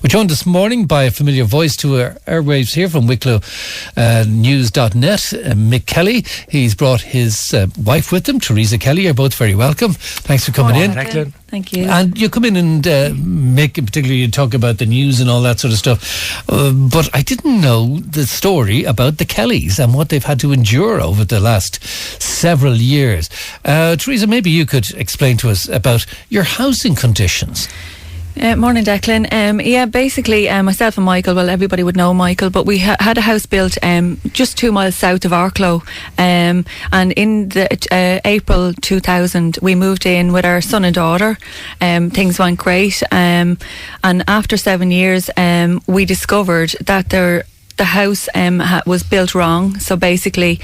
We're joined this morning by a familiar voice to our airwaves here from Wicklow News.net, Mick Kelly. He's brought his wife with him, Teresa Kelly. You're both very welcome. Thanks for coming in. Thank you. And you come in and Mick, particularly, you talk about the news and all that sort of stuff. But I didn't know the story about the Kellys and what they've had to endure over the last several years. Teresa, maybe you could explain to us about your housing conditions. Morning, Declan. Basically, myself and Michael, well, everybody would know Michael, but we had a house built just 2 miles south of Arklow. And in the April 2000, we moved in with our son and daughter. Things went great. And after 7 years, we discovered that the house was built wrong. So basically,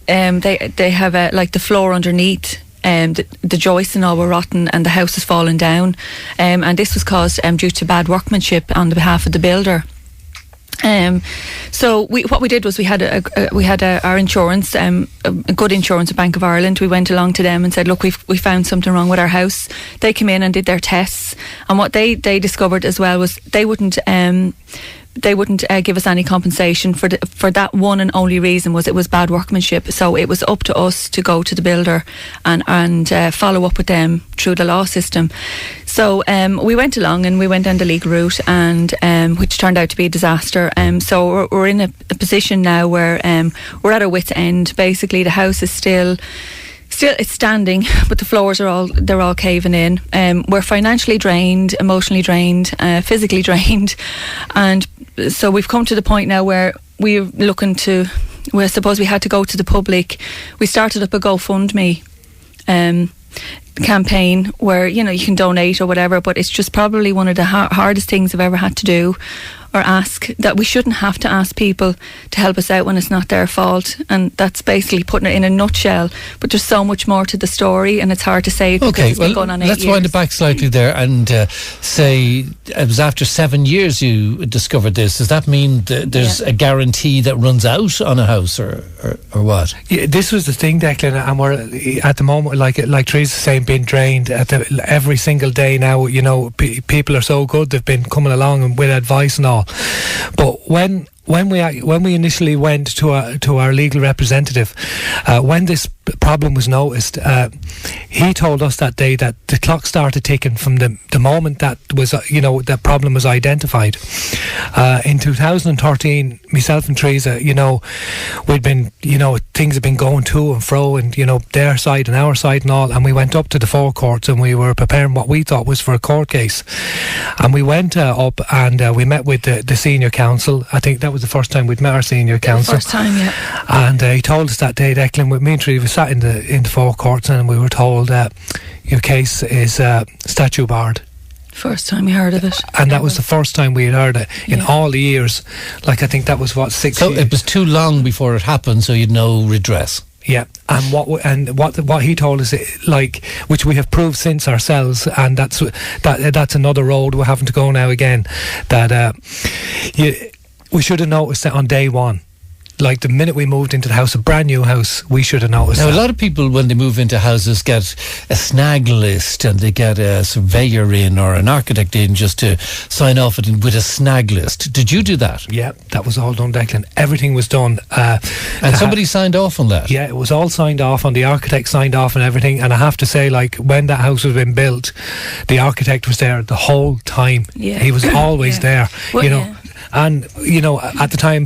they have the floor underneath. The joists and all were rotten, and the house has fallen down, and this was caused due to bad workmanship on the behalf of the builder. So what we did was we had our insurance, a good insurance at Bank of Ireland. We went along to them and said, look, we found something wrong with our house. They came in and did their tests, and what they discovered as well was they wouldn't give us any compensation for that one and only reason was it was bad workmanship. So it was up to us to go to the builder and follow up with them through the law system. So we went along and we went down the legal route, and which turned out to be a disaster. So we're in a position now where we're at our wit's end. Basically, the house is still it's standing, but the floors are all caving in. We're financially drained, emotionally drained, physically drained, and so we've come to the point now where we're looking to. I suppose we had to go to the public. We started up a GoFundMe campaign where you can donate or whatever, but it's just probably one of the hardest things I've ever had to do or ask. That we shouldn't have to ask people to help us out when it's not their fault, and that's basically putting it in a nutshell. But there's so much more to the story, and it's hard to say because it's been going on 8 years. Let's wind it back slightly there and say it was after 7 years you discovered this. Does that mean that there's a guarantee that runs out on a house or what? Yeah, this was the thing, Declan, and we're at the moment, like Teresa's saying, being drained every single day now. People are so good; they've been coming along and with advice and all. But when we initially went to our legal representative, when this problem was noticed, he told us that day that the clock started ticking from the moment that was that problem was identified. In 2013, myself and Teresa, we'd been things had been going to and fro, and their side and our side and all, and we went up to the forecourts and we were preparing what we thought was for a court case, and we went up and we met with the senior counsel. I think that was the first time we'd met our senior counsel. First time, yeah. And he told us that day, Declan, with me and Teresa, we sat in the forecourts and we were told your case is statute barred. First time we heard of it. And that was the first time we had heard it in all the years. I think that was 6 years. So it was too long before it happened, so you'd no redress. Yeah, and what he told us, which we have proved since ourselves, and that's another road we're having to go now again. That we should have noticed it on day one. Like the minute we moved into the house, a brand new house, we should have noticed. Now, a lot of people, when they move into houses, get a snag list and they get a surveyor in or an architect in just to sign off it with a snag list. Did you do that? Yeah, that was all done, Declan. Everything was done. And somebody signed off on that? Yeah, it was all signed off on. The architect signed off and everything. And I have to say, when that house was being built, the architect was there the whole time. Yeah. He was always there, And, at the time,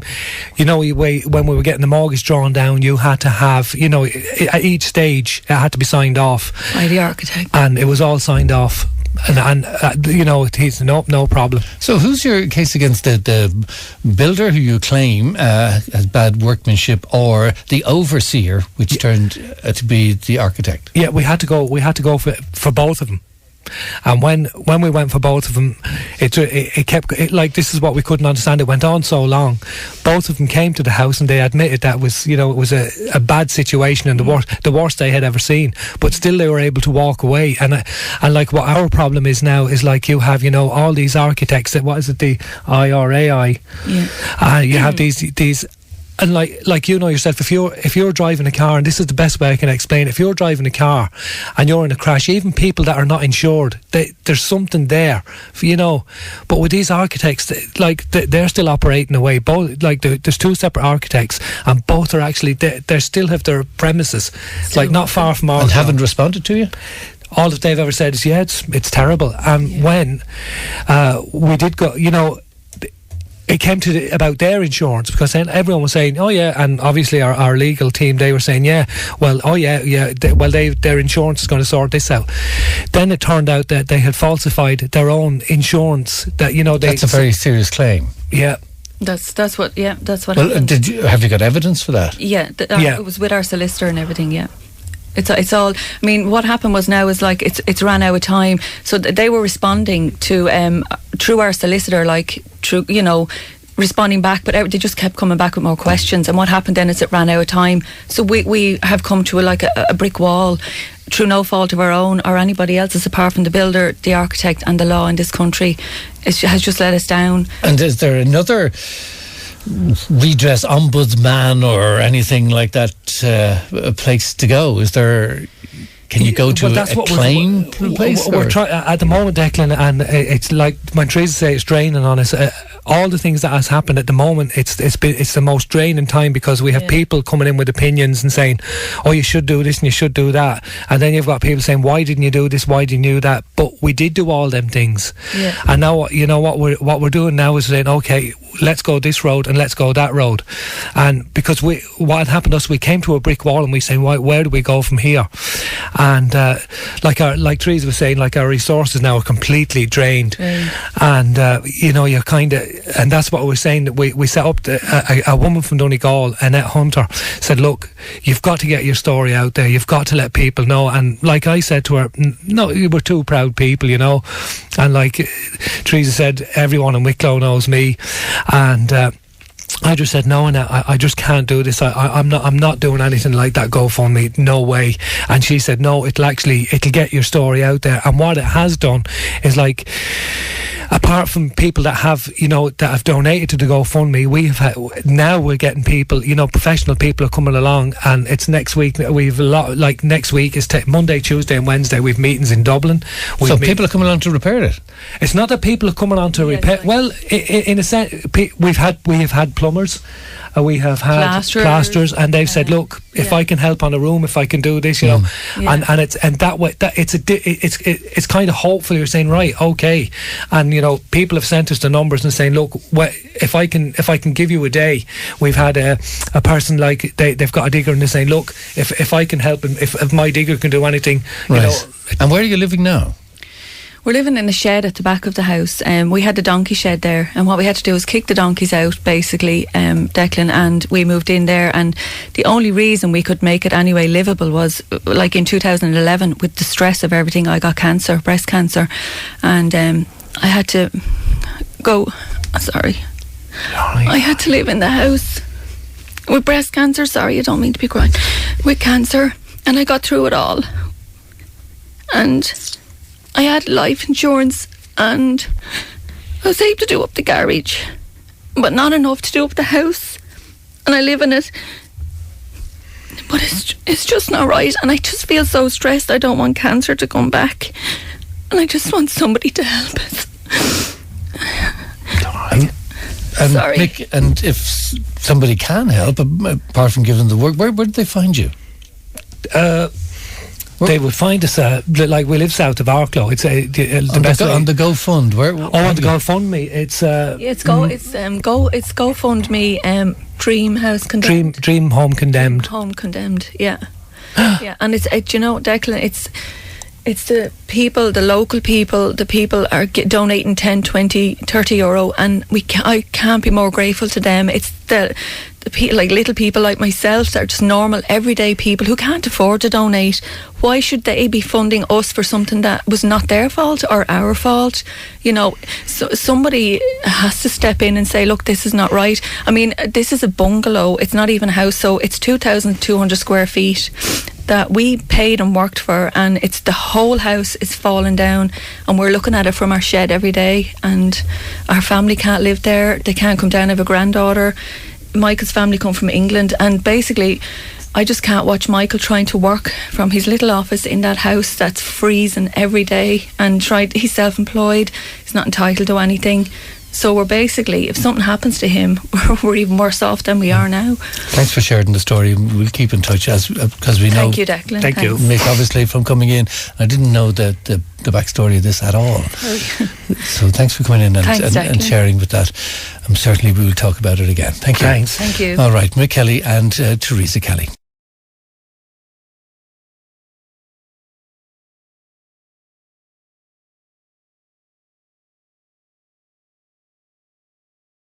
when we were getting the mortgage drawn down, you had to have, at each stage, it had to be signed off. By the architect. And it was all signed off. And he's no problem. So who's your case against the builder who you claim has bad workmanship, or the overseer, which turned to be the architect? Yeah, we had to go for both of them. And when we went for both of them, it kept this is what we couldn't understand. It went on so long. Both of them came to the house and they admitted that it was a bad situation and the worst they had ever seen. But still, they were able to walk away. And what our problem is now is you have all these architects. What is it? The IRAI. Yeah. You have these And like you know yourself, if you're driving a car, and this is the best way I can explain it, if you're driving a car and you're in a crash, even people that are not insured, there's something there, you know. But with these architects, they're still operating away. Both, like, there's two separate architects, and both are actually they still have their premises, still like not far from ours. And haven't responded to you? All that they've ever said is, yeah, it's terrible. And when we did go, you know, it came to about their insurance, because then everyone was saying, oh yeah, and obviously our legal team, they were saying, yeah, well, oh yeah, their insurance is going to sort this out. Then it turned out that they had falsified their own insurance. That, you know, that's a very serious claim. Yeah. That's what Well, happened. have you got evidence for that? Yeah, Yeah. It was with our solicitor and everything. Yeah. It's all. I mean, what happened was now is like it's ran out of time. So they were responding to through our solicitor, like through, you know, responding back, but they just kept coming back with more questions. And what happened then is it ran out of time. So we have come to a brick wall through no fault of our own or anybody else's, apart from the builder, the architect, and the law in this country. It has just let us down. And is there another redress ombudsman or anything like that a place to go? Is there? Can you go to a claim place? We're trying at the moment, Declan, and it's like when Teresa say it's draining on us. All the things that has happened at the moment, it's the most draining time, because we have people coming in with opinions and saying, oh, you should do this and you should do that, and then you've got people saying, why didn't you do this, why didn't you do that? But we did do all them things, and now, you know, what we're doing now is saying, okay, let's go this road and let's go that road. And because what had happened to us, we came to a brick wall and we saying, where do we go from here? And like Teresa was saying, like, our resources now are completely drained. And you know, you're kind of, and that's what we were saying, that we set up a woman from Donegal, Annette Hunter, said, look, you've got to get your story out there, you've got to let people know. And like I said to her, no, we're two proud people, you know. And like Teresa said, everyone in Wicklow knows me. And I just said, no, and I just can't do this. I'm not doing anything like that GoFundMe, no way. And she said, no, it'll get your story out there. And what it has done is, like, apart from people that have, you know, that have donated to the GoFundMe, now we're getting people, you know, professional people are coming along, and it's next week. We've a lot, like, next week is Monday, Tuesday and Wednesday, we've meetings in Dublin. So people are coming along to repair it? It's not that people are coming on to repair. Well, in a sense, we have had plumbers, we have had plasterers, and they've said, look, if I can help on a room, if I can do this, you know, and it's, and that way, that it's kind of hopeful. You're saying, right, okay, and you know, people have sent us the numbers and saying, look, if I can give you a day. We've had a person, like, they've got a digger, and they're saying, look, if I can help him, if my digger can do anything, you know. And where are you living now? We're living in a shed at the back of the house. We had the donkey shed there, and what we had to do was kick the donkeys out, basically, Declan, and we moved in there. And the only reason we could make it anyway livable was, like, in 2011, with the stress of everything, I got cancer, breast cancer, and I had to go. Sorry, I had to live in the house with breast cancer. Sorry, I don't mean to be crying. With cancer, and I got through it all, and I had life insurance, and I was able to do up the garage, but not enough to do up the house, and I live in it, but it's just not right, and I just feel so stressed. I don't want cancer to come back, and I just want somebody to help us. And Sorry. Mick, and if somebody can help, apart from giving the work, where did they find you? They would find us, like, we live south of Arklow. It's the best on the GoFund. On the GoFundMe, it's it's GoFundMe. Dream House Condemned. Dream Home Condemned. Home Condemned. Yeah, yeah. And it's you know, Declan, it's the people, the local people. The people are donating 10, 20, 30 euro, and I can't be more grateful to them. It's the people, like little people like myself, that are just normal, everyday people who can't afford to donate. Why should they be funding us for something that was not their fault or our fault? You know, so somebody has to step in and say, look, this is not right. I mean, this is a bungalow. It's not even a house, so it's 2,200 square feet that we paid and worked for, and it's the whole house is falling down, and we're looking at it from our shed every day, and our family can't live there. They can't come down. I have a granddaughter. Michael's family come from England, and basically I just can't watch Michael trying to work from his little office in that house that's freezing every day, and he's self-employed, he's not entitled to anything. So we're basically, if something happens to him, we're even worse off than we are now. Thanks for sharing the story. We'll keep in touch because we know. Thank you, Declan. Thank you. Mick, obviously, from coming in. I didn't know the backstory of this at all. So thanks for coming in and sharing with that. Certainly we will talk about it again. Thank you. Thanks. Thank you. All right, Mick Kelly and Teresa Kelly.